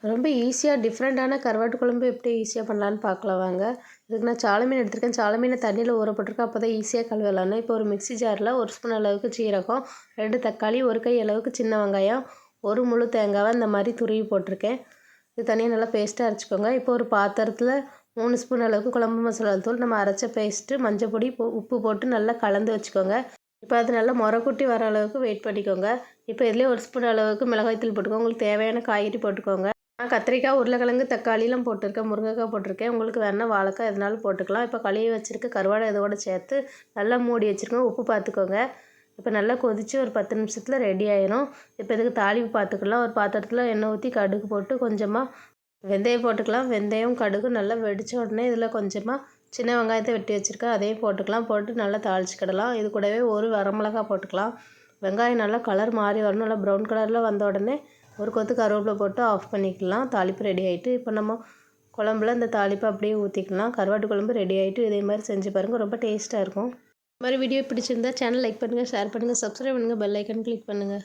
ரொம்ப ஈஸியாக டிஃப்ரெண்ட்டான கருவாட்டு குழம்பு எப்படி ஈஸியாக பண்ணலான்னு பார்க்கலாம் வாங்க. இதுக்கு நான் சால மீன் எடுத்திருக்கேன். சால மீனை தண்ணியில் ஊற போட்டிருக்கேன். அப்போ தான் ஈஸியாக கழுவலான்னு. இப்போ ஒரு மிக்ஸி ஜாரில் 1 ஸ்பூன் அளவுக்கு சீரகம், 2 தக்காளி, 1 கை அளவுக்கு சின்ன வெங்காயம், 1 முழு தேங்காவை இந்த மாதிரி துருவி போட்டிருக்கேன். இது தனியாக நல்லா பேஸ்ட்டாக அரைச்சிக்கோங்க. இப்போ ஒரு பாத்திரத்தில் 3 ஸ்பூன் அளவுக்கு குழம்பு மசாலா தூள், நம்ம அரைச்ச பேஸ்ட்டு, மஞ்சள் பொடி, உப்பு போட்டு நல்லா கலந்து வச்சுக்கோங்க. இப்போ அது நல்லா முறக்குட்டி வர அளவுக்கு வெயிட் பண்ணிக்கோங்க. இப்போ இதுலேயே 1 ஸ்பூன் அளவுக்கு மிளகாய்த்தூள் போட்டுக்கோங்க. உங்களுக்கு தேவையான காய்கறி போட்டுக்கோங்க. நான் கத்திரிக்காய், உருளைக்கிழங்கு, தக்காளிலாம் போட்டிருக்கேன். முருங்கைக்காய் போட்டிருக்கேன். உங்களுக்கு வேணால் வாழைக்காய் எதுனாலும் போட்டுக்கலாம். இப்போ கழுவி வச்சுருக்க கருவாடை இதோட சேர்த்து நல்லா மூடி வச்சுருக்கோங்க. உப்பு பார்த்துக்கோங்க. இப்போ நல்லா கொதித்து ஒரு 10 நிமிஷத்தில் ரெடி ஆயிரும். இப்போ இதுக்கு தாளிப்பு பார்த்துக்கலாம். ஒரு பாத்திரத்தில் எண்ணெய் ஊற்றி கடுகு போட்டு கொஞ்சமாக வெந்தயம் போட்டுக்கலாம். வெந்தயம் கடுகு நல்லா வெடித்த உடனே இதில் கொஞ்சமாக சின்ன வெங்காயத்தை வெட்டி வச்சுருக்கேன். அதையும் போட்டுக்கலாம். போட்டு நல்லா தாளிச்சிக்கிடலாம். இது கூடவே ஒரு வரமிளகா போட்டுக்கலாம். வெங்காயம் நல்லா கலர் மாறி வரணும். நல்லா ப்ரௌன் கலரில் வந்த உடனே ஒரு கொத்து கருவேப்பிலை போட்டு ஆஃப் பண்ணிக்கலாம். தாளிப்பு ரெடி ஆகிட்டு இப்போ நம்ம குழம்புல இந்த தாளிப்பை அப்படியே ஊற்றிக்கலாம். கருவாட்டு குழம்பு ரெடி ஆகிட்டு இதே மாதிரி செஞ்சு பாருங்கள். ரொம்ப டேஸ்ட்டாக இருக்கும். இந்த மாதிரி வீடியோ பிடிச்சிருந்தா சேனல் லைக் பண்ணுங்கள், ஷேர் பண்ணுங்கள், சப்ஸ்கிரைப் பண்ணுங்கள், பெல் ஐக்கன் கிளிக் பண்ணுங்கள்.